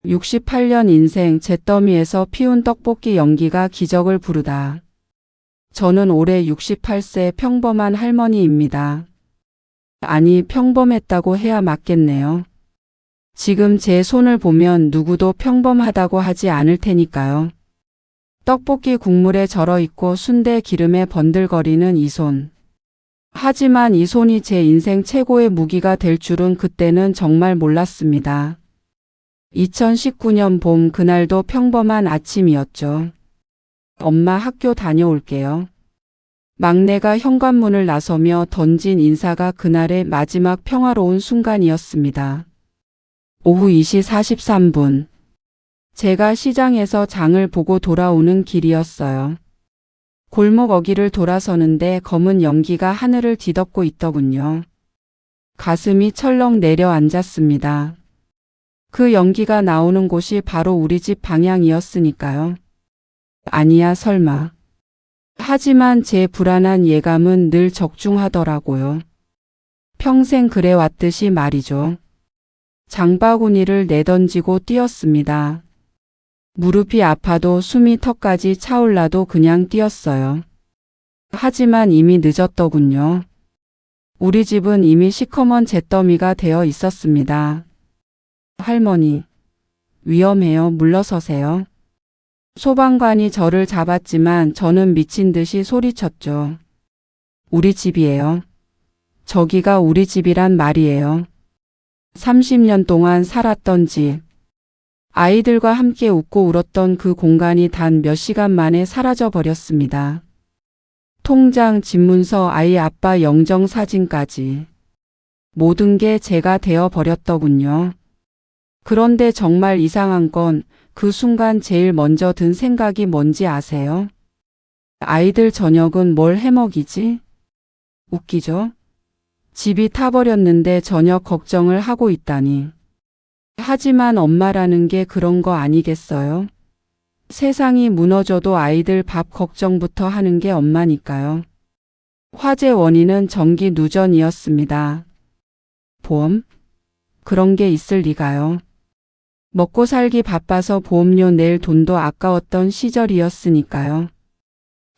68년 인생 잿더미에서 피운 떡볶이 연기가 기적을 부르다. 저는 올해 68세 평범한 할머니입니다. 아니, 평범했다고 해야 맞겠네요. 지금 제 손을 보면 누구도 평범하다고 하지 않을 테니까요. 떡볶이 국물에 절어있고 순대 기름에 번들거리는 이 손. 하지만 이 손이 제 인생 최고의 무기가 될 줄은 그때는 정말 몰랐습니다. 2019년 봄, 그날도 평범한 아침이었죠. 엄마, 학교 다녀올게요. 막내가 현관문을 나서며 던진 인사가 그날의 마지막 평화로운 순간이었습니다. 오후 2시 43분. 제가 시장에서 장을 보고 돌아오는 길이었어요. 골목 어귀를 돌아서는데 검은 연기가 하늘을 뒤덮고 있더군요. 가슴이 철렁 내려앉았습니다. 그 연기가 나오는 곳이 바로 우리 집 방향이었으니까요. 아니야, 설마. 하지만 제 불안한 예감은 늘 적중하더라고요. 평생 그래왔듯이 말이죠. 장바구니를 내던지고 뛰었습니다. 무릎이 아파도 숨이 턱까지 차올라도 그냥 뛰었어요. 하지만 이미 늦었더군요. 우리 집은 이미 시커먼 잿더미가 되어 있었습니다. 할머니, 위험해요. 물러서세요. 소방관이 저를 잡았지만 저는 미친 듯이 소리쳤죠. 우리 집이에요. 저기가 우리 집이란 말이에요. 30년 동안 살았던 집. 아이들과 함께 웃고 울었던 그 공간이 단 몇 시간 만에 사라져 버렸습니다. 통장, 집문서, 아이 아빠 영정사진까지. 모든 게 제가 되어 버렸더군요. 그런데 정말 이상한 건 그 순간 제일 먼저 든 생각이 뭔지 아세요? 아이들 저녁은 뭘 해먹이지? 웃기죠? 집이 타버렸는데 저녁 걱정을 하고 있다니. 하지만 엄마라는 게 그런 거 아니겠어요? 세상이 무너져도 아이들 밥 걱정부터 하는 게 엄마니까요. 화재 원인은 전기 누전이었습니다. 보험? 그런 게 있을 리가요. 먹고 살기 바빠서 보험료 낼 돈도 아까웠던 시절이었으니까요.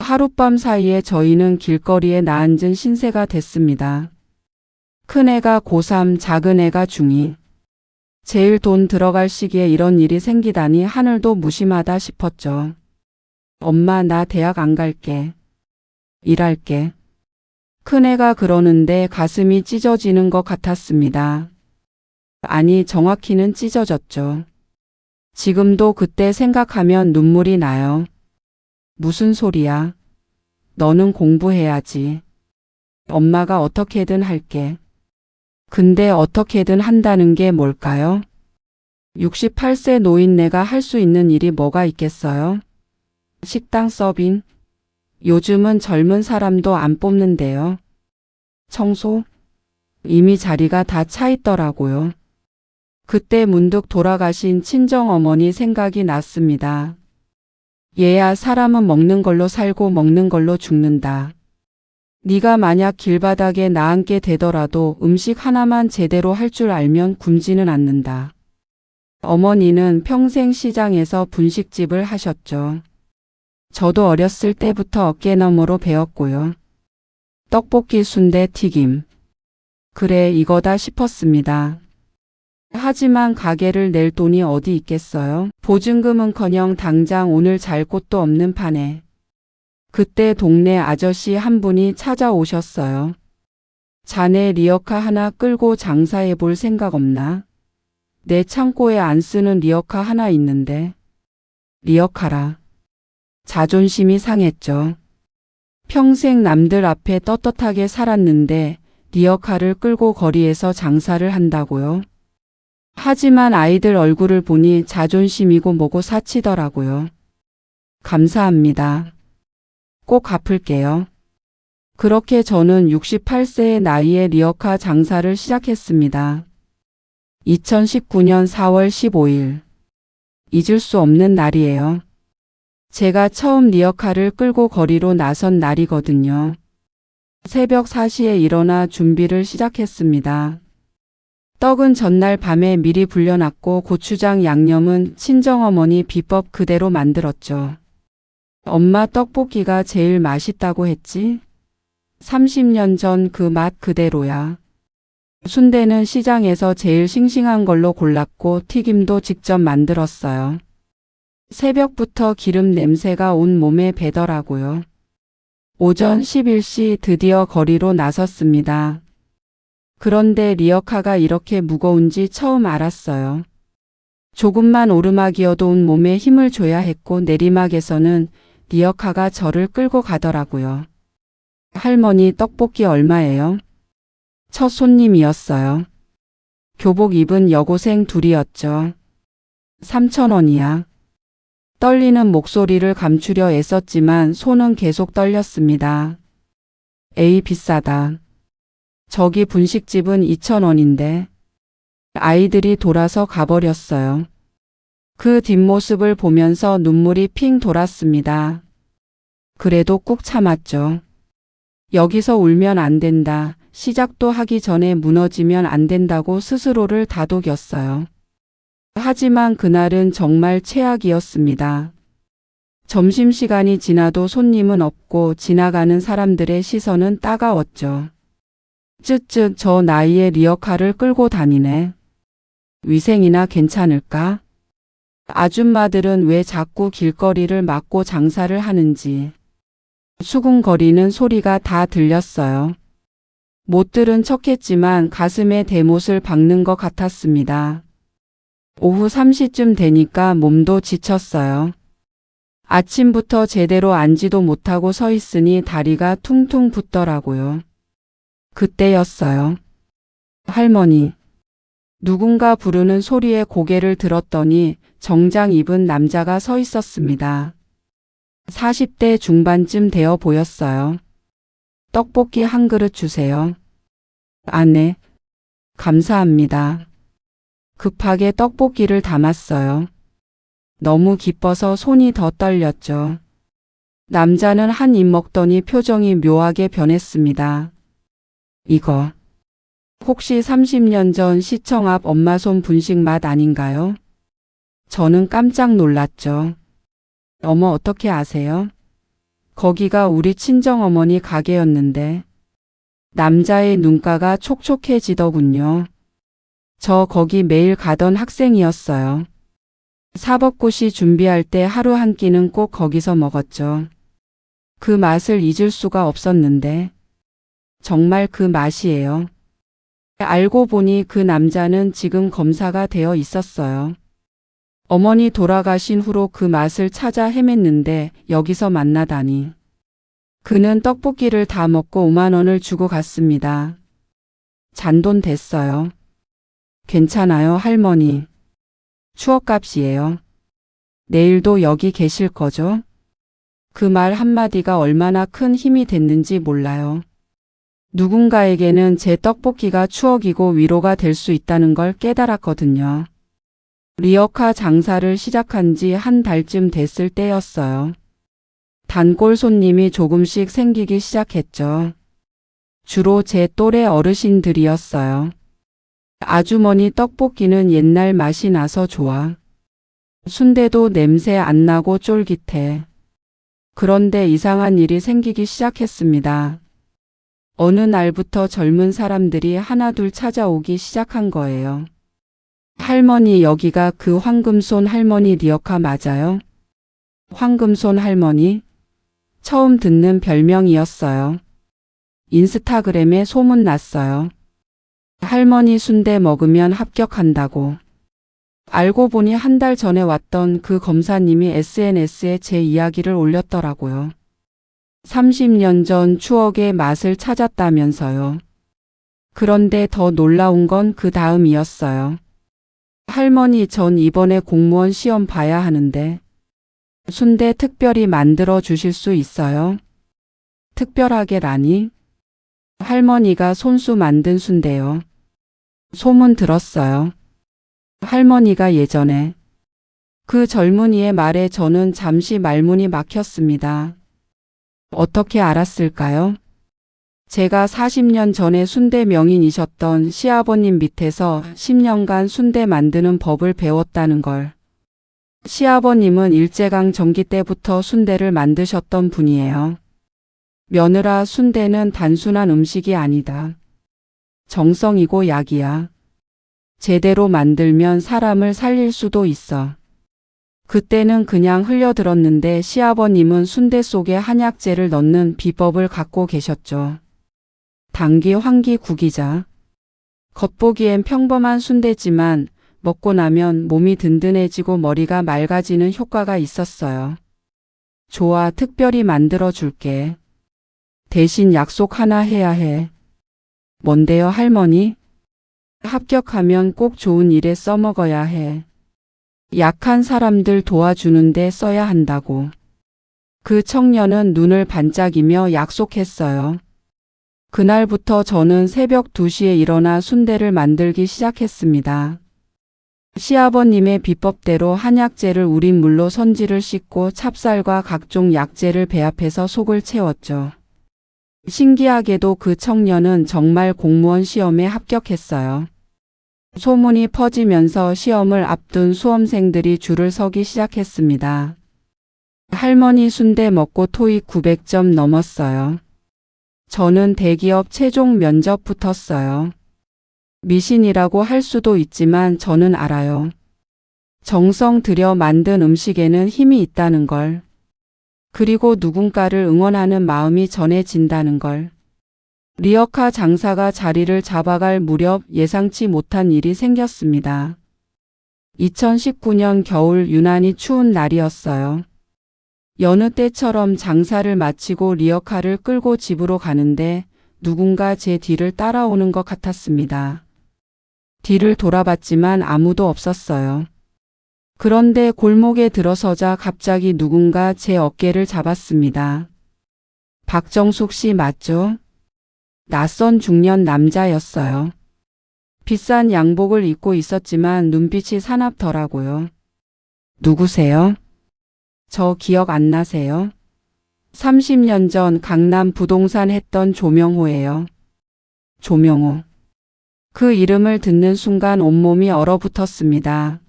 하룻밤 사이에 저희는 길거리에 나앉은 신세가 됐습니다. 큰애가 고3, 작은애가 중2. 제일 돈 들어갈 시기에 이런 일이 생기다니 하늘도 무심하다 싶었죠. 엄마, 나 대학 안 갈게. 일할게. 큰애가 그러는데 가슴이 찢어지는 것 같았습니다. 아니, 정확히는 찢어졌죠. 지금도 그때 생각하면 눈물이 나요. 무슨 소리야? 너는 공부해야지. 엄마가 어떻게든 할게. 근데 어떻게든 한다는 게 뭘까요? 68세 노인네가 할 수 있는 일이 뭐가 있겠어요? 식당 서빙? 요즘은 젊은 사람도 안 뽑는데요. 청소? 이미 자리가 다 차 있더라고요. 그때 문득 돌아가신 친정어머니 생각이 났습니다. 얘야, 사람은 먹는 걸로 살고 먹는 걸로 죽는다. 네가 만약 길바닥에 나앉게 되더라도 음식 하나만 제대로 할 줄 알면 굶지는 않는다. 어머니는 평생 시장에서 분식집을 하셨죠. 저도 어렸을 때부터 어깨너머로 배웠고요. 떡볶이, 순대, 튀김. 그래, 이거다 싶었습니다. 하지만 가게를 낼 돈이 어디 있겠어요? 보증금은커녕 당장 오늘 잘 곳도 없는 판에. 그때 동네 아저씨 한 분이 찾아오셨어요. 자네 리어카 하나 끌고 장사해 볼 생각 없나? 내 창고에 안 쓰는 리어카 하나 있는데. 리어카라. 자존심이 상했죠. 평생 남들 앞에 떳떳하게 살았는데 리어카를 끌고 거리에서 장사를 한다고요? 하지만 아이들 얼굴을 보니 자존심이고 뭐고 사치더라고요. 감사합니다. 꼭 갚을게요. 그렇게 저는 68세의 나이에 리어카 장사를 시작했습니다. 2019년 4월 15일. 잊을 수 없는 날이에요. 제가 처음 리어카를 끌고 거리로 나선 날이거든요. 새벽 4시에 일어나 준비를 시작했습니다. 떡은 전날 밤에 미리 불려놨고 고추장 양념은 친정어머니 비법 그대로 만들었죠. 엄마 떡볶이가 제일 맛있다고 했지? 30년 전 그 맛 그대로야. 순대는 시장에서 제일 싱싱한 걸로 골랐고 튀김도 직접 만들었어요. 새벽부터 기름 냄새가 온 몸에 배더라고요. 오전 11시 드디어 거리로 나섰습니다. 그런데 리어카가 이렇게 무거운지 처음 알았어요. 조금만 오르막이어도 온 몸에 힘을 줘야 했고 내리막에서는 리어카가 저를 끌고 가더라고요. 할머니 떡볶이 얼마예요? 첫 손님이었어요. 교복 입은 여고생 둘이었죠. 3,000원이야. 떨리는 목소리를 감추려 애썼지만 손은 계속 떨렸습니다. 에이 비싸다. 저기 분식집은 2,000원인데. 아이들이 돌아서 가버렸어요. 그 뒷모습을 보면서 눈물이 핑 돌았습니다. 그래도 꾹 참았죠. 여기서 울면 안 된다. 시작도 하기 전에 무너지면 안 된다고 스스로를 다독였어요. 하지만 그날은 정말 최악이었습니다. 점심시간이 지나도 손님은 없고 지나가는 사람들의 시선은 따가웠죠. 쯧쯧 저 나이에 리어카를 끌고 다니네. 위생이나 괜찮을까? 아줌마들은 왜 자꾸 길거리를 막고 장사를 하는지. 수군거리는 소리가 다 들렸어요. 못 들은 척했지만 가슴에 대못을 박는 것 같았습니다. 오후 3시쯤 되니까 몸도 지쳤어요. 아침부터 제대로 앉지도 못하고 서 있으니 다리가 퉁퉁 붓더라고요. 그때였어요. 할머니. 누군가 부르는 소리에 고개를 들었더니 정장 입은 남자가 서 있었습니다. 40대 중반쯤 되어 보였어요. 떡볶이 한 그릇 주세요. 아, 네. 감사합니다. 급하게 떡볶이를 담았어요. 너무 기뻐서 손이 더 떨렸죠. 남자는 한 입 먹더니 표정이 묘하게 변했습니다. 이거 혹시 30년 전 시청 앞 엄마 손 분식 맛 아닌가요? 저는 깜짝 놀랐죠. 어머 어떻게 아세요? 거기가 우리 친정어머니 가게였는데. 남자의 눈가가 촉촉해지더군요. 저 거기 매일 가던 학생이었어요. 사법고시 준비할 때 하루 한 끼는 꼭 거기서 먹었죠. 그 맛을 잊을 수가 없었는데. 정말 그 맛이에요. 알고 보니 그 남자는 지금 검사가 되어 있었어요. 어머니 돌아가신 후로 그 맛을 찾아 헤맸는데 여기서 만나다니. 그는 떡볶이를 다 먹고 5만 원을 주고 갔습니다. 잔돈 됐어요. 괜찮아요, 할머니. 추억값이에요. 내일도 여기 계실 거죠? 그 말 한마디가 얼마나 큰 힘이 됐는지 몰라요. 누군가에게는 제 떡볶이가 추억이고 위로가 될 수 있다는 걸 깨달았거든요. 리어카 장사를 시작한 지 한 달쯤 됐을 때였어요. 단골 손님이 조금씩 생기기 시작했죠. 주로 제 또래 어르신들이었어요. 아주머니 떡볶이는 옛날 맛이 나서 좋아. 순대도 냄새 안 나고 쫄깃해. 그런데 이상한 일이 생기기 시작했습니다. 어느 날부터 젊은 사람들이 하나둘 찾아오기 시작한 거예요. 할머니 여기가 그 황금손 할머니 리어카 맞아요? 황금손 할머니? 처음 듣는 별명이었어요. 인스타그램에 소문났어요. 할머니 순대 먹으면 합격한다고. 알고 보니 한 달 전에 왔던 그 검사님이 SNS에 제 이야기를 올렸더라고요. 30년 전 추억의 맛을 찾았다면서요. 그런데 더 놀라운 건 그 다음이었어요. 할머니 전 이번에 공무원 시험 봐야 하는데 순대 특별히 만들어 주실 수 있어요? 특별하게라니? 할머니가 손수 만든 순대요. 소문 들었어요. 할머니가 예전에. 그 젊은이의 말에 저는 잠시 말문이 막혔습니다. 어떻게 알았을까요? 제가 40년 전에 순대 명인이셨던 시아버님 밑에서 10년간 순대 만드는 법을 배웠다는 걸. 시아버님은 일제강 점기 때부터 순대를 만드셨던 분이에요. 며느라, 순대는 단순한 음식이 아니다. 정성이고 약이야. 제대로 만들면 사람을 살릴 수도 있어. 그때는 그냥 흘려들었는데 시아버님은 순대 속에 한약재를 넣는 비법을 갖고 계셨죠. 단기 환기 구기자. 겉보기엔 평범한 순대지만 먹고 나면 몸이 든든해지고 머리가 맑아지는 효과가 있었어요. 좋아, 특별히 만들어 줄게. 대신 약속 하나 해야 해. 뭔데요, 할머니? 합격하면 꼭 좋은 일에 써먹어야 해. 약한 사람들 도와주는데 써야 한다고. 그 청년은 눈을 반짝이며 약속했어요. 그날부터 저는 새벽 2시에 일어나 순대를 만들기 시작했습니다. 시아버님의 비법대로 한약재를 우린 물로 선지를 씻고 찹쌀과 각종 약재를 배합해서 속을 채웠죠. 신기하게도 그 청년은 정말 공무원 시험에 합격했어요. 소문이 퍼지면서 시험을 앞둔 수험생들이 줄을 서기 시작했습니다. 할머니 순대 먹고 토익 900점 넘었어요. 저는 대기업 최종 면접 붙었어요. 미신이라고 할 수도 있지만 저는 알아요. 정성 들여 만든 음식에는 힘이 있다는 걸. 그리고 누군가를 응원하는 마음이 전해진다는 걸. 리어카 장사가 자리를 잡아갈 무렵 예상치 못한 일이 생겼습니다. 2019년 겨울 유난히 추운 날이었어요. 여느 때처럼 장사를 마치고 리어카를 끌고 집으로 가는데 누군가 제 뒤를 따라오는 것 같았습니다. 뒤를 돌아봤지만 아무도 없었어요. 그런데 골목에 들어서자 갑자기 누군가 제 어깨를 잡았습니다. 박정숙 씨 맞죠? 낯선 중년 남자였어요. 비싼 양복을 입고 있었지만 눈빛이 사납더라고요. 누구세요? 저 기억 안 나세요? 30년 전 강남 부동산 했던 조명호예요. 조명호. 그 이름을 듣는 순간 온몸이 얼어붙었습니다.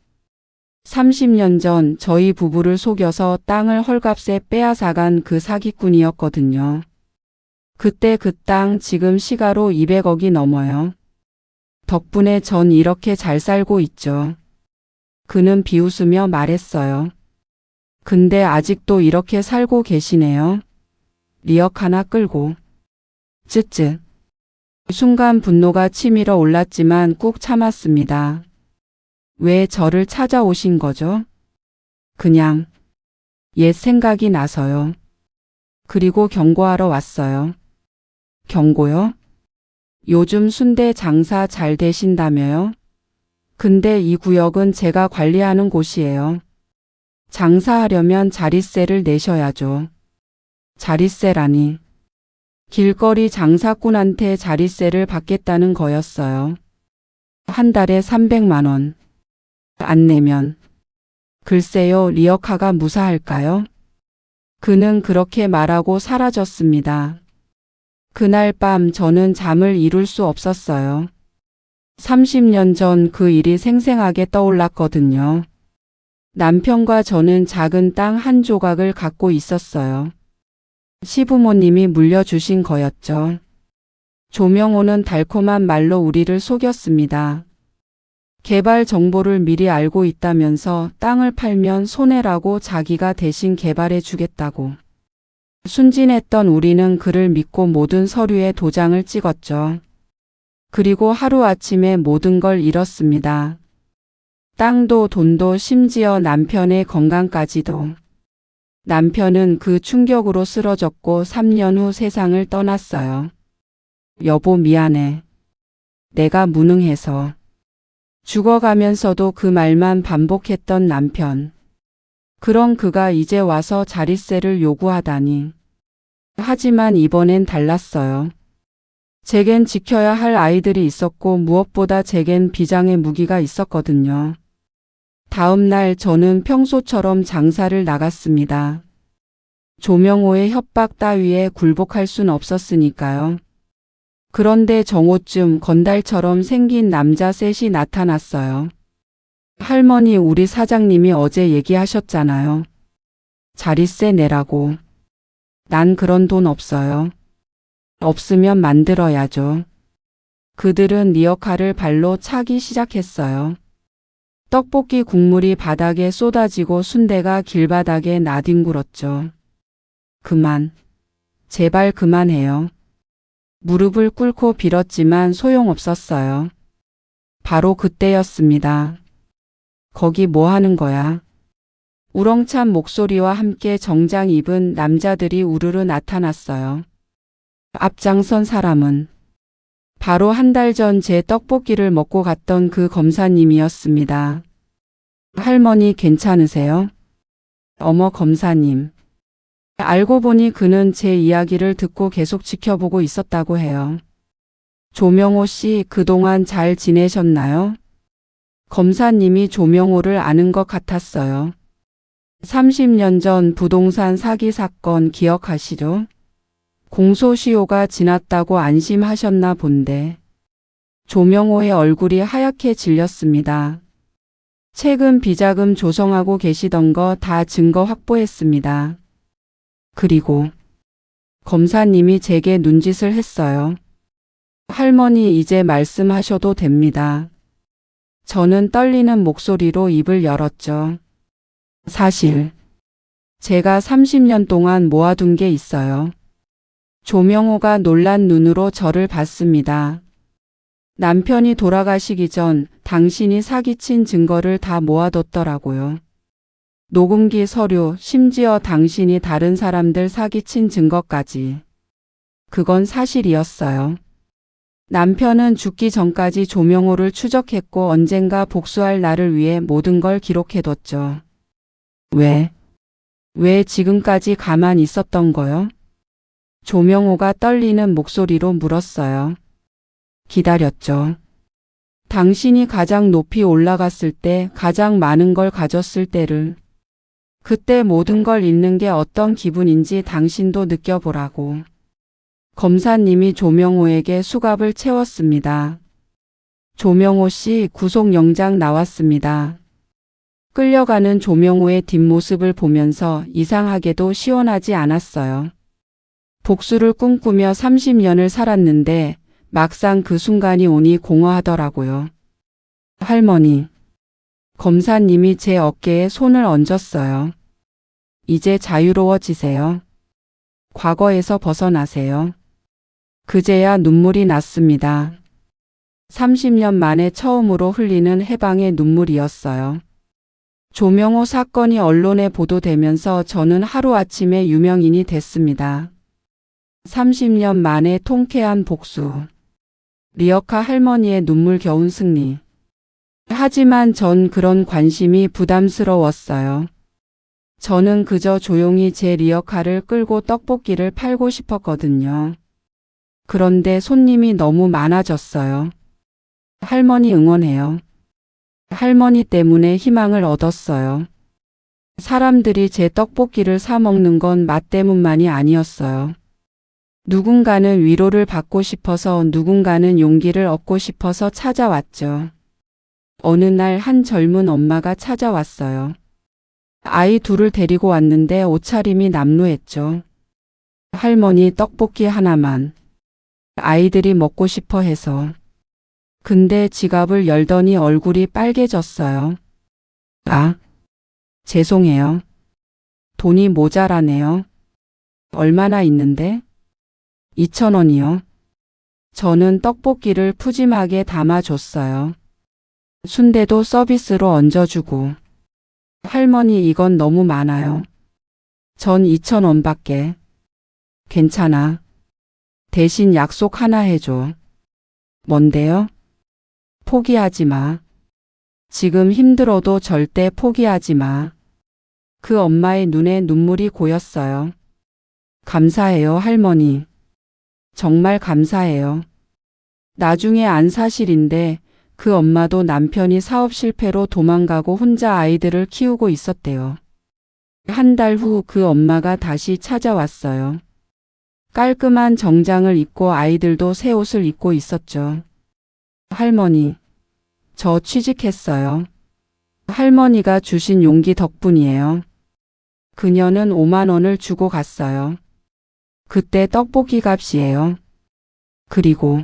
30년 전 저희 부부를 속여서 땅을 헐값에 빼앗아간 그 사기꾼이었거든요. 그때 그 땅 지금 시가로 200억이 넘어요. 덕분에 전 이렇게 잘 살고 있죠. 그는 비웃으며 말했어요. 근데 아직도 이렇게 살고 계시네요. 리역 하나 끌고. 쯧쯧. 순간 분노가 치밀어 올랐지만 꾹 참았습니다. 왜 저를 찾아오신 거죠? 그냥 옛 생각이 나서요. 그리고 경고하러 왔어요. 경고요? 요즘 순대 장사 잘 되신다며요? 근데 이 구역은 제가 관리하는 곳이에요. 장사하려면 자릿세를 내셔야죠. 자릿세라니. 길거리 장사꾼한테 자릿세를 받겠다는 거였어요. 한 달에 300만 원. 안 내면. 글쎄요, 리어카가 무사할까요? 그는 그렇게 말하고 사라졌습니다. 그날 밤 저는 잠을 이룰 수 없었어요. 30년 전 그 일이 생생하게 떠올랐거든요. 남편과 저는 작은 땅 한 조각을 갖고 있었어요. 시부모님이 물려주신 거였죠. 조명호는 달콤한 말로 우리를 속였습니다. 개발 정보를 미리 알고 있다면서 땅을 팔면 손해라고 자기가 대신 개발해 주겠다고. 순진했던 우리는 그를 믿고 모든 서류에 도장을 찍었죠. 그리고 하루아침에 모든 걸 잃었습니다. 땅도 돈도 심지어 남편의 건강까지도. 남편은 그 충격으로 쓰러졌고 3년 후 세상을 떠났어요. 여보 미안해. 내가 무능해서. 죽어가면서도 그 말만 반복했던 남편. 그런 그가 이제 와서 자릿세를 요구하다니. 하지만 이번엔 달랐어요. 제겐 지켜야 할 아이들이 있었고 무엇보다 제겐 비장의 무기가 있었거든요. 다음 날 저는 평소처럼 장사를 나갔습니다. 조명호의 협박 따위에 굴복할 순 없었으니까요. 그런데 정오쯤 건달처럼 생긴 남자 셋이 나타났어요. 할머니, 우리 사장님이 어제 얘기하셨잖아요. 자릿세 내라고. 난 그런 돈 없어요. 없으면 만들어야죠. 그들은 리어카를 발로 차기 시작했어요. 떡볶이 국물이 바닥에 쏟아지고 순대가 길바닥에 나뒹굴었죠. 그만. 제발 그만해요. 무릎을 꿇고 빌었지만 소용없었어요. 바로 그때였습니다. 거기 뭐 하는 거야? 우렁찬 목소리와 함께 정장 입은 남자들이 우르르 나타났어요. 앞장선 사람은 바로 한 달 전 제 떡볶이를 먹고 갔던 그 검사님이었습니다. 할머니 괜찮으세요? 어머 검사님. 알고 보니 그는 제 이야기를 듣고 계속 지켜보고 있었다고 해요. 조명호 씨 그동안 잘 지내셨나요? 검사님이 조명호를 아는 것 같았어요. 30년 전 부동산 사기 사건 기억하시죠? 공소시효가 지났다고 안심하셨나 본데. 조명호의 얼굴이 하얗게 질렸습니다. 최근 비자금 조성하고 계시던 거 다 증거 확보했습니다. 그리고 검사님이 제게 눈짓을 했어요. 할머니 이제 말씀하셔도 됩니다. 저는 떨리는 목소리로 입을 열었죠. 사실 제가 30년 동안 모아둔 게 있어요. 조명호가 놀란 눈으로 저를 봤습니다. 남편이 돌아가시기 전 당신이 사기친 증거를 다 모아뒀더라고요. 녹음기 서류, 심지어 당신이 다른 사람들 사기친 증거까지. 그건 사실이었어요. 남편은 죽기 전까지 조명호를 추적했고 언젠가 복수할 나를 위해 모든 걸 기록해뒀죠. 왜 지금까지 가만히 있었던 거요? 조명호가 떨리는 목소리로 물었어요. 기다렸죠. 당신이 가장 높이 올라갔을 때, 가장 많은 걸 가졌을 때를. 그때 모든 걸 잃는 게 어떤 기분인지 당신도 느껴보라고. 검사님이 조명호에게 수갑을 채웠습니다. 조명호 씨 구속영장 나왔습니다. 끌려가는 조명호의 뒷모습을 보면서 이상하게도 시원하지 않았어요. 복수를 꿈꾸며 30년을 살았는데 막상 그 순간이 오니 공허하더라고요. 할머니. 검사님이 제 어깨에 손을 얹었어요. 이제 자유로워지세요. 과거에서 벗어나세요. 그제야 눈물이 났습니다. 30년 만에 처음으로 흘리는 해방의 눈물이었어요. 조명호 사건이 언론에 보도되면서 저는 하루아침에 유명인이 됐습니다. 30년 만에 통쾌한 복수. 리어카 할머니의 눈물겨운 승리. 하지만 전 그런 관심이 부담스러웠어요. 저는 그저 조용히 제 리어카를 끌고 떡볶이를 팔고 싶었거든요. 그런데 손님이 너무 많아졌어요. 할머니 응원해요. 할머니 때문에 희망을 얻었어요. 사람들이 제 떡볶이를 사 먹는 건 맛 때문만이 아니었어요. 누군가는 위로를 받고 싶어서, 누군가는 용기를 얻고 싶어서 찾아왔죠. 어느 날 한 젊은 엄마가 찾아왔어요. 아이 둘을 데리고 왔는데 옷차림이 남루했죠. 할머니 떡볶이 하나만. 아이들이 먹고 싶어 해서. 근데 지갑을 열더니 얼굴이 빨개졌어요. 아, 죄송해요. 돈이 모자라네요. 얼마나 있는데? 2,000원이요. 저는 떡볶이를 푸짐하게 담아줬어요. 순대도 서비스로 얹어주고. 할머니 이건 너무 많아요. 전 2,000원밖에. 괜찮아. 대신 약속 하나 해줘. 뭔데요? 포기하지 마. 지금 힘들어도 절대 포기하지 마. 그 엄마의 눈에 눈물이 고였어요. 감사해요, 할머니. 정말 감사해요. 나중에 안 사실인데 그 엄마도 남편이 사업 실패로 도망가고 혼자 아이들을 키우고 있었대요. 한 달 후 그 엄마가 다시 찾아왔어요. 깔끔한 정장을 입고 아이들도 새 옷을 입고 있었죠. 할머니, 저 취직했어요. 할머니가 주신 용기 덕분이에요. 그녀는 5만 원을 주고 갔어요. 그때 떡볶이 값이에요. 그리고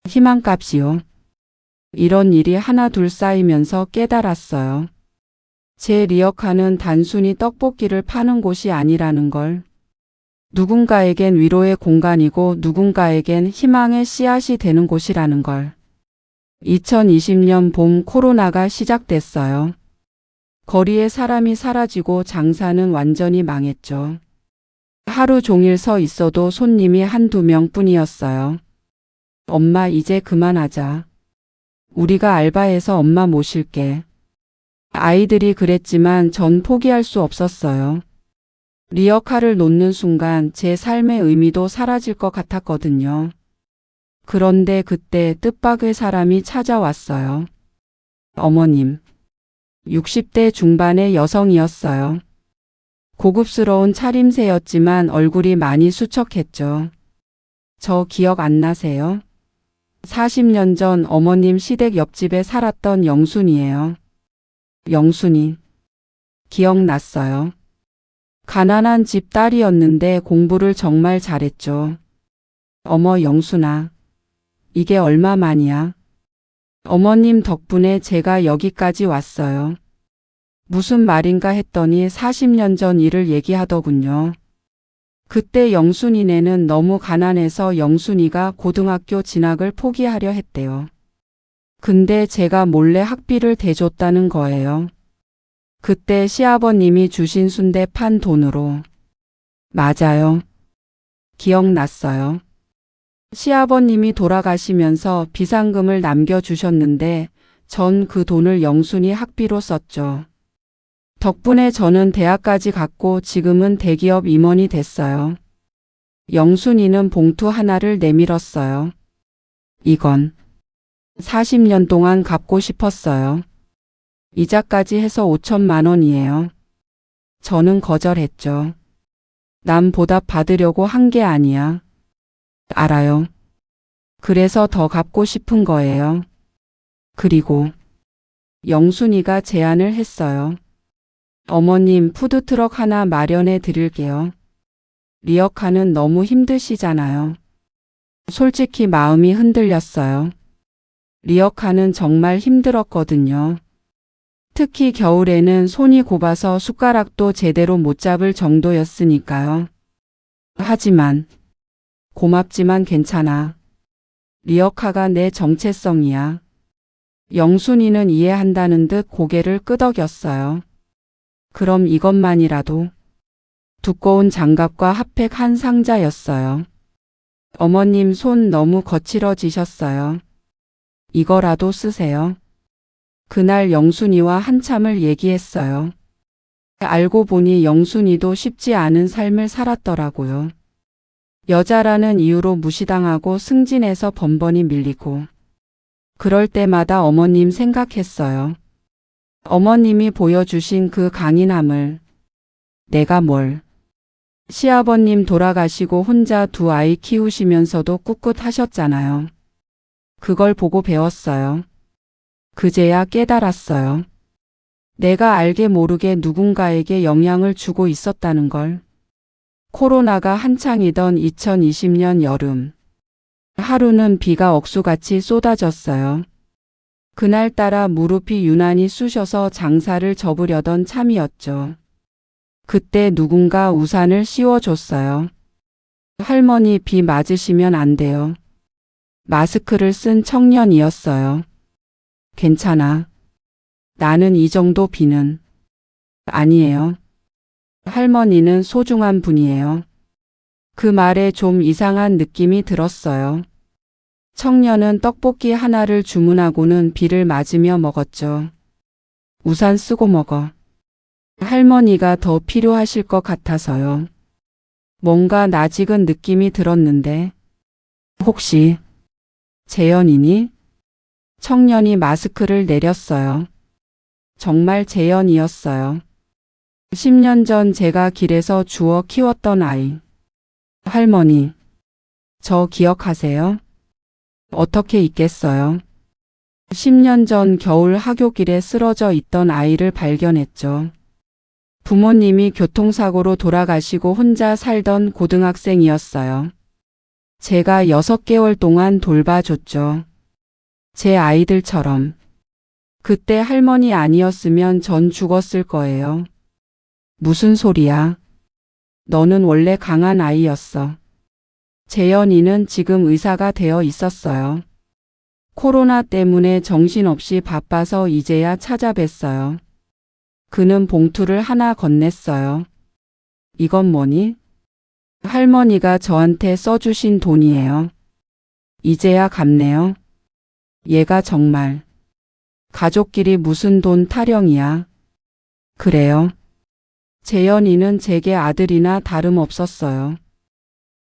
희망값이요. 이런 일이 하나 둘 쌓이면서 깨달았어요. 제 리어카는 단순히 떡볶이를 파는 곳이 아니라는 걸. 누군가에겐 위로의 공간이고 누군가에겐 희망의 씨앗이 되는 곳이라는 걸. 2020년 봄 코로나가 시작됐어요. 거리에 사람이 사라지고 장사는 완전히 망했죠. 하루 종일 서 있어도 손님이 한두 명뿐이었어요. 엄마 이제 그만하자. 우리가 알바해서 엄마 모실게. 아이들이 그랬지만 전 포기할 수 없었어요. 리어카를 놓는 순간 제 삶의 의미도 사라질 것 같았거든요. 그런데 그때 뜻밖의 사람이 찾아왔어요. 어머님. 60대 중반의 여성이었어요. 고급스러운 차림새였지만 얼굴이 많이 수척했죠. 저 기억 안 나세요? 40년 전 어머님 시댁 옆집에 살았던 영순이에요. 영순이. 기억났어요. 가난한 집 딸이었는데 공부를 정말 잘했죠. 어머 영순아. 이게 얼마만이야? 어머님 덕분에 제가 여기까지 왔어요. 무슨 말인가 했더니 40년 전 일을 얘기하더군요. 그때 영순이네는 너무 가난해서 영순이가 고등학교 진학을 포기하려 했대요. 근데 제가 몰래 학비를 대줬다는 거예요. 그때 시아버님이 주신 순대 판 돈으로. 맞아요. 기억났어요. 시아버님이 돌아가시면서 비상금을 남겨주셨는데 전 그 돈을 영순이 학비로 썼죠. 덕분에 저는 대학까지 갔고 지금은 대기업 임원이 됐어요. 영순이는 봉투 하나를 내밀었어요. 이건 40년 동안 갚고 싶었어요. 이자까지 해서 5천만 원이에요. 저는 거절했죠. 남 보답 받으려고 한 게 아니야. 알아요. 그래서 더 갚고 싶은 거예요. 그리고 영순이가 제안을 했어요. 어머님 푸드트럭 하나 마련해 드릴게요. 리어카는 너무 힘드시잖아요. 솔직히 마음이 흔들렸어요. 리어카는 정말 힘들었거든요. 특히 겨울에는 손이 곱아서 숟가락도 제대로 못 잡을 정도였으니까요. 하지만 고맙지만 괜찮아. 리어카가 내 정체성이야. 영순이는 이해한다는 듯 고개를 끄덕였어요. 그럼 이것만이라도. 두꺼운 장갑과 핫팩 한 상자였어요. 어머님 손 너무 거칠어지셨어요. 이거라도 쓰세요. 그날 영순이와 한참을 얘기했어요. 알고 보니 영순이도 쉽지 않은 삶을 살았더라고요. 여자라는 이유로 무시당하고 승진해서 번번이 밀리고. 그럴 때마다 어머님 생각했어요. 어머님이 보여주신 그 강인함을. 내가 뭘. 시아버님 돌아가시고 혼자 두 아이 키우시면서도 꿋꿋하셨잖아요. 그걸 보고 배웠어요. 그제야 깨달았어요. 내가 알게 모르게 누군가에게 영향을 주고 있었다는 걸. 코로나가 한창이던 2020년 여름. 하루는 비가 억수같이 쏟아졌어요. 그날따라 무릎이 유난히 쑤셔서 장사를 접으려던 참이었죠. 그때 누군가 우산을 씌워줬어요. 할머니 비 맞으시면 안 돼요. 마스크를 쓴 청년이었어요. 괜찮아. 나는 이 정도 비는. 아니에요. 할머니는 소중한 분이에요. 그 말에 좀 이상한 느낌이 들었어요. 청년은 떡볶이 하나를 주문하고는 비를 맞으며 먹었죠. 우산 쓰고 먹어. 할머니가 더 필요하실 것 같아서요. 뭔가 낯익은 느낌이 들었는데. 혹시 재현이니? 청년이 마스크를 내렸어요. 정말 재현이었어요. 10년 전 제가 길에서 주워 키웠던 아이. 할머니, 저 기억하세요? 어떻게 잊겠어요? 10년 전 겨울 하굣길에 쓰러져 있던 아이를 발견했죠. 부모님이 교통사고로 돌아가시고 혼자 살던 고등학생이었어요. 제가 6개월 동안 돌봐줬죠. 제 아이들처럼. 그때 할머니 아니었으면 전 죽었을 거예요. 무슨 소리야? 너는 원래 강한 아이였어. 재현이는 지금 의사가 되어 있었어요. 코로나 때문에 정신없이 바빠서 이제야 찾아뵀어요. 그는 봉투를 하나 건넸어요. 이건 뭐니? 할머니가 저한테 써주신 돈이에요. 이제야 갚네요. 얘가 정말. 가족끼리 무슨 돈 타령이야. 그래요. 재현이는 제게 아들이나 다름없었어요.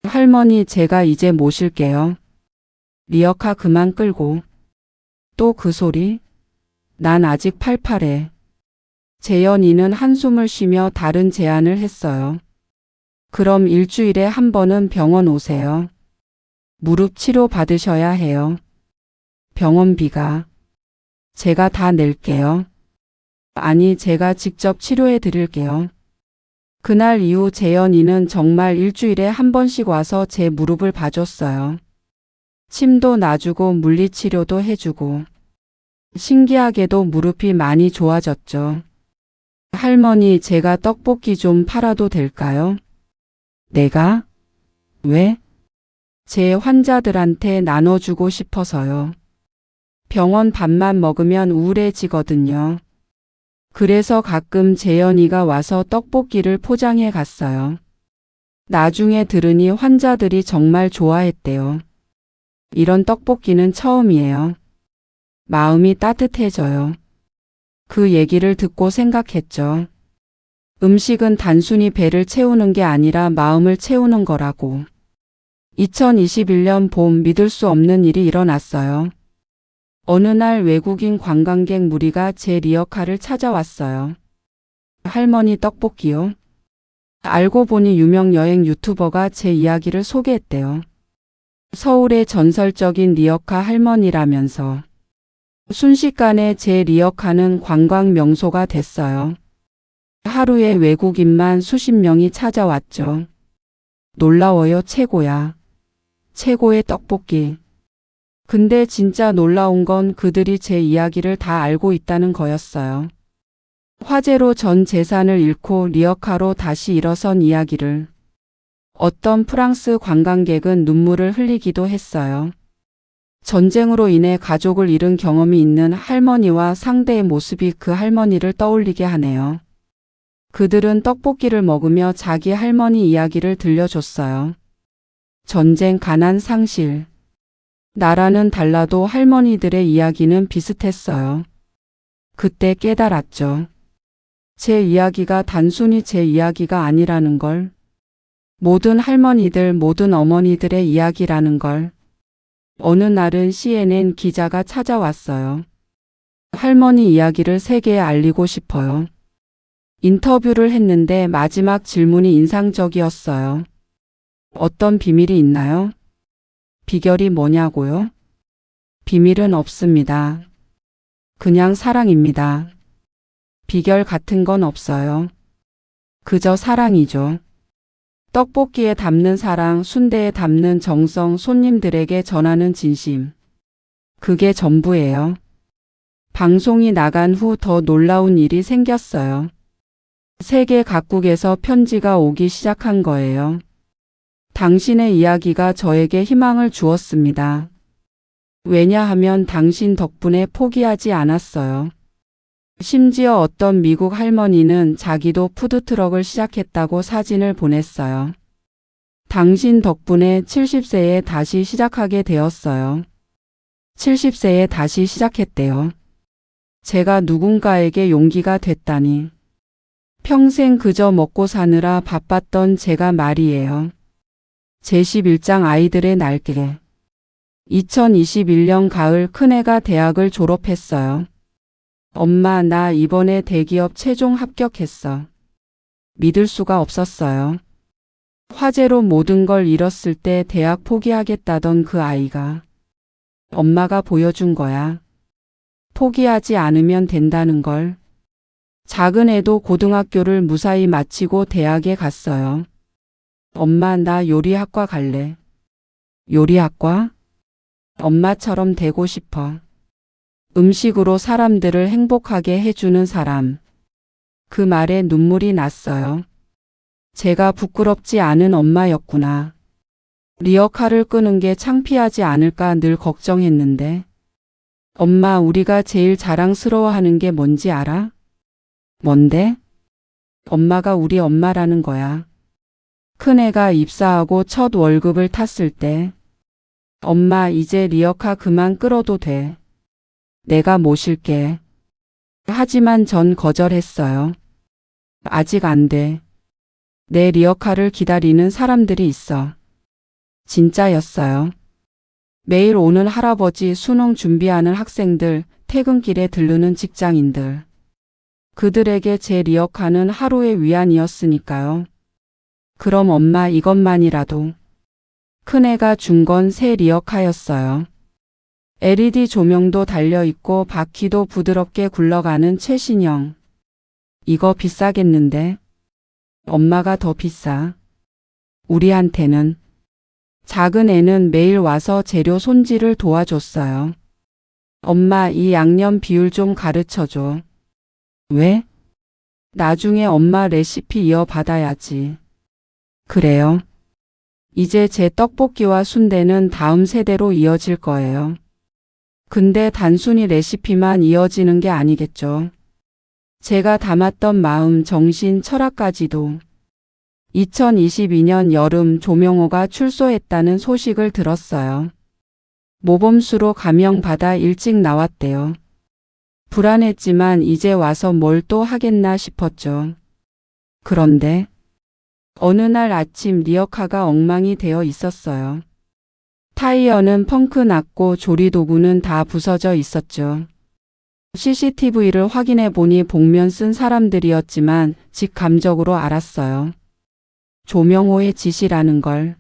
할머니 제가 이제 모실게요. 리어카 그만 끌고. 또 그 소리? 난 아직 팔팔해. 재현이는 한숨을 쉬며 다른 제안을 했어요. 그럼 일주일에 한 번은 병원 오세요. 무릎 치료 받으셔야 해요. 병원비가. 제가 다 낼게요. 아니, 제가 직접 치료해 드릴게요. 그날 이후 재현이는 정말 일주일에 한 번씩 와서 제 무릎을 봐줬어요. 침도 놔주고 물리치료도 해주고. 신기하게도 무릎이 많이 좋아졌죠. 할머니, 제가 떡볶이 좀 팔아도 될까요? 내가? 왜? 제 환자들한테 나눠주고 싶어서요. 병원 밥만 먹으면 우울해지거든요. 그래서 가끔 재현이가 와서 떡볶이를 포장해 갔어요. 나중에 들으니 환자들이 정말 좋아했대요. 이런 떡볶이는 처음이에요. 마음이 따뜻해져요. 그 얘기를 듣고 생각했죠. 음식은 단순히 배를 채우는 게 아니라 마음을 채우는 거라고. 2021년 봄 믿을 수 없는 일이 일어났어요. 어느 날 외국인 관광객 무리가 제 리어카를 찾아왔어요. 할머니 떡볶이요? 알고 보니 유명 여행 유튜버가 제 이야기를 소개했대요. 서울의 전설적인 리어카 할머니라면서. 순식간에 제 리어카는 관광 명소가 됐어요. 하루에 외국인만 수십 명이 찾아왔죠. 놀라워요, 최고야. 최고의 떡볶이. 근데 진짜 놀라운 건 그들이 제 이야기를 다 알고 있다는 거였어요. 화재로 전 재산을 잃고 리어카로 다시 일어선 이야기를. 어떤 프랑스 관광객은 눈물을 흘리기도 했어요. 전쟁으로 인해 가족을 잃은 경험이 있는 할머니와 상대의 모습이 그 할머니를 떠올리게 하네요. 그들은 떡볶이를 먹으며 자기 할머니 이야기를 들려줬어요. 전쟁, 가난, 상실. 나라는 달라도 할머니들의 이야기는 비슷했어요. 그때 깨달았죠. 제 이야기가 단순히 제 이야기가 아니라는 걸. 모든 할머니들, 모든 어머니들의 이야기라는 걸. 어느 날은 CNN 기자가 찾아왔어요. 할머니 이야기를 세계에 알리고 싶어요. 인터뷰를 했는데 마지막 질문이 인상적이었어요. 어떤 비밀이 있나요? 비결이 뭐냐고요? 비밀은 없습니다. 그냥 사랑입니다. 비결 같은 건 없어요. 그저 사랑이죠. 떡볶이에 담는 사랑, 순대에 담는 정성, 손님들에게 전하는 진심. 그게 전부예요. 방송이 나간 후 더 놀라운 일이 생겼어요. 세계 각국에서 편지가 오기 시작한 거예요. 당신의 이야기가 저에게 희망을 주었습니다. 왜냐하면 당신 덕분에 포기하지 않았어요. 심지어 어떤 미국 할머니는 자기도 푸드트럭을 시작했다고 사진을 보냈어요. 당신 덕분에 70세에 다시 시작하게 되었어요. 70세에 다시 시작했대요. 제가 누군가에게 용기가 됐다니. 평생 그저 먹고 사느라 바빴던 제가 말이에요. 제11장 아이들의 날개. 2021년 가을 큰애가 대학을 졸업했어요. 엄마, 나 이번에 대기업 최종 합격했어. 믿을 수가 없었어요. 화재로 모든 걸 잃었을 때 대학 포기하겠다던 그 아이가 엄마가 보여준 거야. 포기하지 않으면 된다는 걸. 작은 애도 고등학교를 무사히 마치고 대학에 갔어요. 엄마, 나 요리학과 갈래. 요리학과? 엄마처럼 되고 싶어. 음식으로 사람들을 행복하게 해주는 사람. 그 말에 눈물이 났어요. 제가 부끄럽지 않은 엄마였구나. 리어카를 끄는 게 창피하지 않을까 늘 걱정했는데. 엄마, 우리가 제일 자랑스러워하는 게 뭔지 알아? 뭔데? 엄마가 우리 엄마라는 거야. 큰애가 입사하고 첫 월급을 탔을 때 엄마, 이제 리어카 그만 끌어도 돼. 내가 모실게. 하지만 전 거절했어요. 아직 안 돼. 내 리어카를 기다리는 사람들이 있어. 진짜였어요. 매일 오는 할아버지, 수능 준비하는 학생들, 퇴근길에 들르는 직장인들. 그들에게 제 리어카는 하루의 위안이었으니까요. 그럼 엄마, 이것만이라도. 큰애가 준 건 새 리어카였어요. LED 조명도 달려있고 바퀴도 부드럽게 굴러가는 최신형. 이거 비싸겠는데? 엄마가 더 비싸. 우리한테는. 작은 애는 매일 와서 재료 손질을 도와줬어요. 엄마, 이 양념 비율 좀 가르쳐줘. 왜? 나중에 엄마 레시피 이어받아야지. 그래요. 이제 제 떡볶이와 순대는 다음 세대로 이어질 거예요. 근데 단순히 레시피만 이어지는 게 아니겠죠. 제가 담았던 마음, 정신, 철학까지도. 2022년 여름 조명호가 출소했다는 소식을 들었어요. 모범수로 감명받아 일찍 나왔대요. 불안했지만 이제 와서 뭘 또 하겠나 싶었죠. 그런데 어느 날 아침 리어카가 엉망이 되어 있었어요. 타이어는 펑크 났고 조리도구는 다 부서져 있었죠. CCTV를 확인해 보니 복면 쓴 사람들이었지만 직감적으로 알았어요. 조명호의 짓이라는 걸.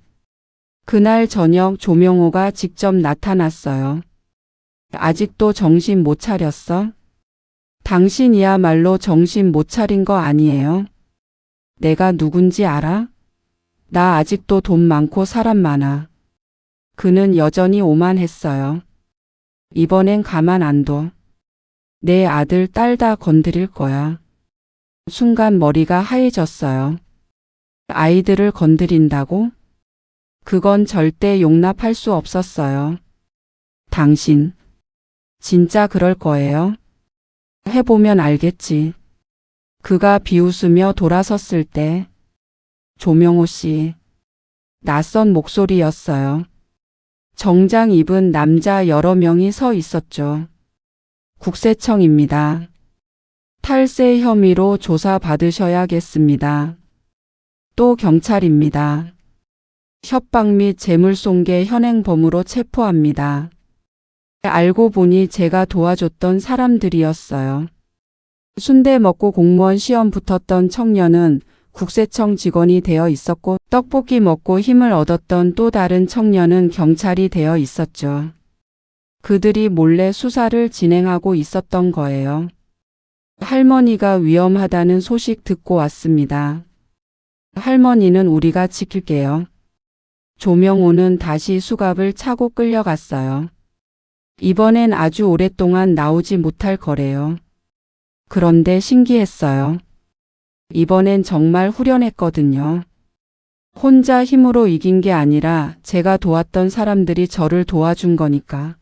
그날 저녁 조명호가 직접 나타났어요. 아직도 정신 못 차렸어? 당신이야말로 정신 못 차린 거 아니에요? 내가 누군지 알아? 나 아직도 돈 많고 사람 많아. 그는 여전히 오만했어요. 이번엔 가만 안 둬. 내 아들, 딸 다 건드릴 거야. 순간 머리가 하얘졌어요. 아이들을 건드린다고? 그건 절대 용납할 수 없었어요. 당신, 진짜 그럴 거예요? 해보면 알겠지. 그가 비웃으며 돌아섰을 때, 조명호 씨. 낯선 목소리였어요. 정장 입은 남자 여러 명이 서 있었죠. 국세청입니다. 탈세 혐의로 조사받으셔야겠습니다. 또 경찰입니다. 협박 및 재물손괴 현행범으로 체포합니다. 알고 보니 제가 도와줬던 사람들이었어요. 순대 먹고 공무원 시험 붙었던 청년은 국세청 직원이 되어 있었고 떡볶이 먹고 힘을 얻었던 또 다른 청년은 경찰이 되어 있었죠. 그들이 몰래 수사를 진행하고 있었던 거예요. 할머니가 위험하다는 소식 듣고 왔습니다. 할머니는 우리가 지킬게요. 조명호는 다시 수갑을 차고 끌려갔어요. 이번엔 아주 오랫동안 나오지 못할 거래요. 그런데 신기했어요. 이번엔 정말 후련했거든요. 혼자 힘으로 이긴 게 아니라 제가 도왔던 사람들이 저를 도와준 거니까.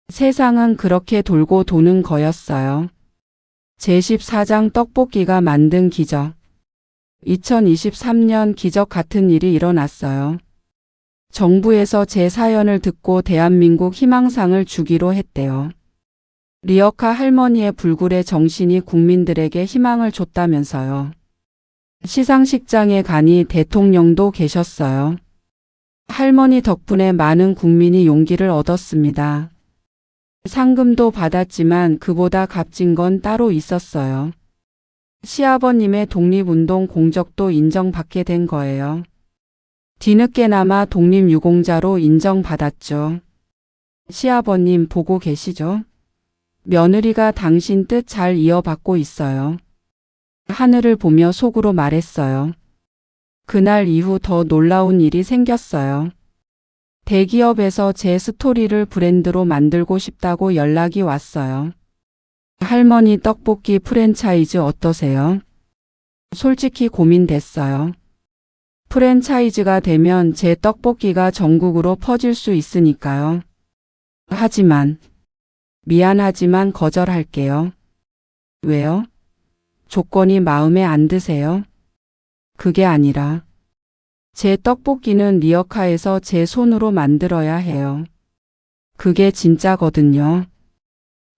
세상은 그렇게 돌고 도는 거였어요. 제14장 떡볶이가 만든 기적. 2023년 기적 같은 일이 일어났어요. 정부에서 제 사연을 듣고 대한민국 희망상을 주기로 했대요. 리어카 할머니의 불굴의 정신이 국민들에게 희망을 줬다면서요. 시상식장에 가니 대통령도 계셨어요. 할머니 덕분에 많은 국민이 용기를 얻었습니다. 상금도 받았지만 그보다 값진 건 따로 있었어요. 시아버님의 독립운동 공적도 인정받게 된 거예요. 뒤늦게나마 독립유공자로 인정받았죠. 시아버님 보고 계시죠? 며느리가 당신 뜻 잘 이어받고 있어요. 하늘을 보며 속으로 말했어요. 그날 이후 더 놀라운 일이 생겼어요. 대기업에서 제 스토리를 브랜드로 만들고 싶다고 연락이 왔어요. 할머니 떡볶이 프랜차이즈 어떠세요? 솔직히 고민됐어요. 프랜차이즈가 되면 제 떡볶이가 전국으로 퍼질 수 있으니까요. 하지만 미안하지만 거절할게요. 왜요? 조건이 마음에 안 드세요? 그게 아니라 제 떡볶이는 리어카에서 제 손으로 만들어야 해요. 그게 진짜거든요.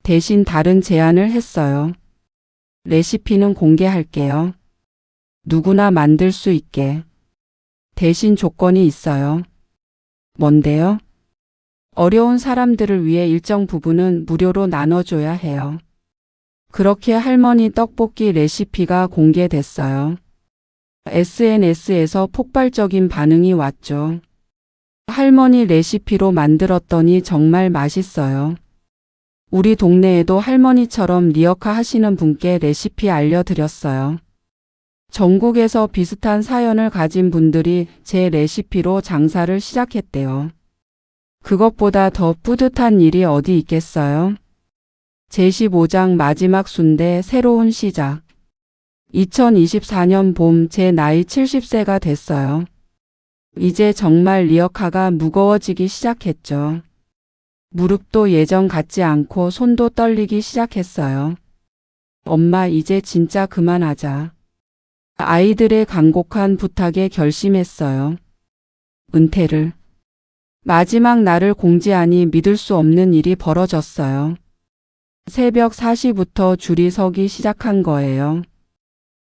대신 다른 제안을 했어요. 레시피는 공개할게요. 누구나 만들 수 있게. 대신 조건이 있어요. 뭔데요? 어려운 사람들을 위해 일정 부분은 무료로 나눠줘야 해요. 그렇게 할머니 떡볶이 레시피가 공개됐어요. SNS에서 폭발적인 반응이 왔죠. 할머니 레시피로 만들었더니 정말 맛있어요. 우리 동네에도 할머니처럼 리어카 하시는 분께 레시피 알려드렸어요. 전국에서 비슷한 사연을 가진 분들이 제 레시피로 장사를 시작했대요. 그것보다 더 뿌듯한 일이 어디 있겠어요? 제15장 마지막 순대 새로운 시작. 2024년 봄 제 나이 70세가 됐어요. 이제 정말 리어카가 무거워지기 시작했죠. 무릎도 예전 같지 않고 손도 떨리기 시작했어요. 엄마 이제 진짜 그만하자. 아이들의 간곡한 부탁에 결심했어요. 은퇴를. 마지막 날을 공지하니 믿을 수 없는 일이 벌어졌어요. 새벽 4시부터 줄이 서기 시작한 거예요.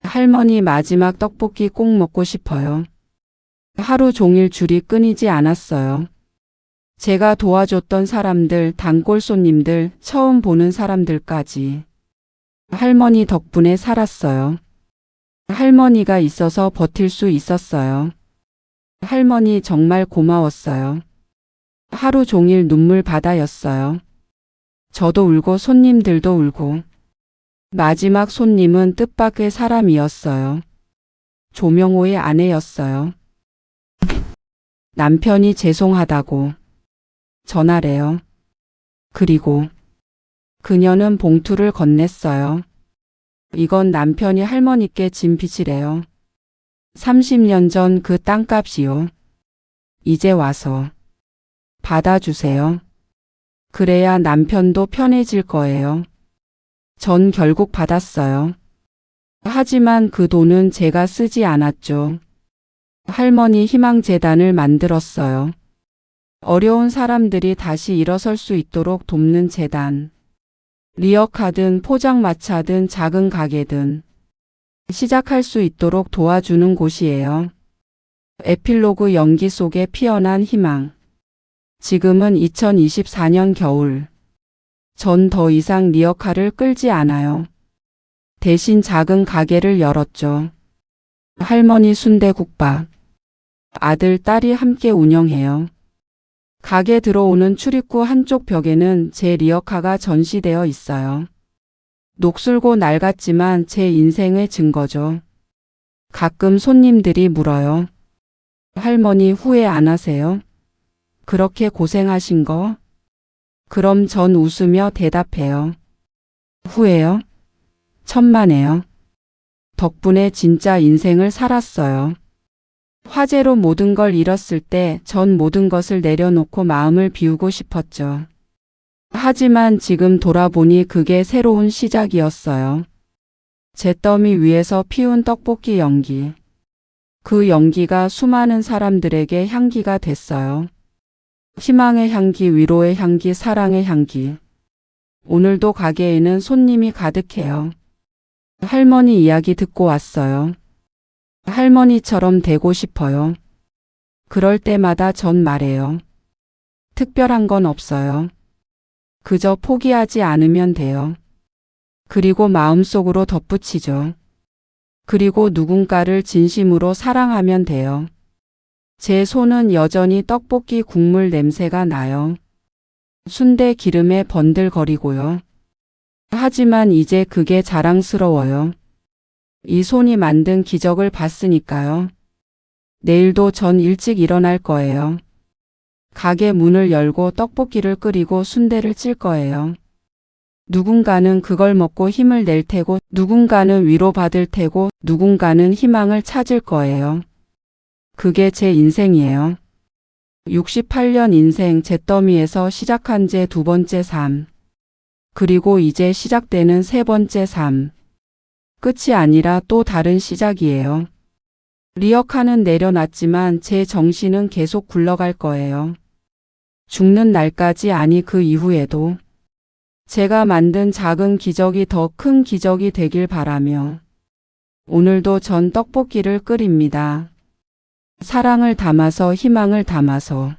할머니 마지막 떡볶이 꼭 먹고 싶어요. 하루 종일 줄이 끊이지 않았어요. 제가 도와줬던 사람들, 단골 손님들, 처음 보는 사람들까지. 할머니 덕분에 살았어요. 할머니가 있어서 버틸 수 있었어요. 할머니 정말 고마웠어요. 하루 종일 눈물 바다였어요. 저도 울고 손님들도 울고. 마지막 손님은 뜻밖의 사람이었어요. 조명호의 아내였어요. 남편이 죄송하다고 전화래요. 그리고 그녀는 봉투를 건넸어요. 이건 남편이 할머니께 진 빚이래요. 30년 전 그 땅값이요. 이제 와서 받아주세요. 그래야 남편도 편해질 거예요. 전 결국 받았어요. 하지만 그 돈은 제가 쓰지 않았죠. 할머니 희망재단을 만들었어요. 어려운 사람들이 다시 일어설 수 있도록 돕는 재단. 리어카든 포장마차든 작은 가게든 시작할 수 있도록 도와주는 곳이에요. 에필로그 연기 속에 피어난 희망. 지금은 2024년 겨울. 전 더 이상 리어카를 끌지 않아요. 대신 작은 가게를 열었죠. 할머니 순대국밥. 아들, 딸이 함께 운영해요. 가게 들어오는 출입구 한쪽 벽에는 제 리어카가 전시되어 있어요. 녹슬고 낡았지만 제 인생의 증거죠. 가끔 손님들이 물어요. 할머니 후회 안 하세요? 그렇게 고생하신 거? 그럼 전 웃으며 대답해요. 후회요? 천만에요. 덕분에 진짜 인생을 살았어요. 화재로 모든 걸 잃었을 때 전 모든 것을 내려놓고 마음을 비우고 싶었죠. 하지만 지금 돌아보니 그게 새로운 시작이었어요. 제 더미 위에서 피운 떡볶이 연기. 그 연기가 수많은 사람들에게 향기가 됐어요. 희망의 향기, 위로의 향기, 사랑의 향기. 오늘도 가게에는 손님이 가득해요. 할머니 이야기 듣고 왔어요. 할머니처럼 되고 싶어요. 그럴 때마다 전 말해요. 특별한 건 없어요. 그저 포기하지 않으면 돼요. 그리고 마음속으로 덧붙이죠. 그리고 누군가를 진심으로 사랑하면 돼요. 제 손은 여전히 떡볶이 국물 냄새가 나요. 순대 기름에 번들거리고요. 하지만 이제 그게 자랑스러워요. 이 손이 만든 기적을 봤으니까요. 내일도 전 일찍 일어날 거예요. 가게 문을 열고 떡볶이를 끓이고 순대를 찔 거예요. 누군가는 그걸 먹고 힘을 낼 테고, 누군가는 위로받을 테고, 누군가는 희망을 찾을 거예요. 그게 제 인생이에요. 68년 인생 잿더미에서 시작한 제 두 번째 삶. 그리고 이제 시작되는 세 번째 삶. 끝이 아니라 또 다른 시작이에요. 리어카는 내려놨지만 제 정신은 계속 굴러갈 거예요. 죽는 날까지, 아니 그 이후에도. 제가 만든 작은 기적이 더 큰 기적이 되길 바라며. 오늘도 전 떡볶이를 끓입니다. 사랑을 담아서, 희망을 담아서.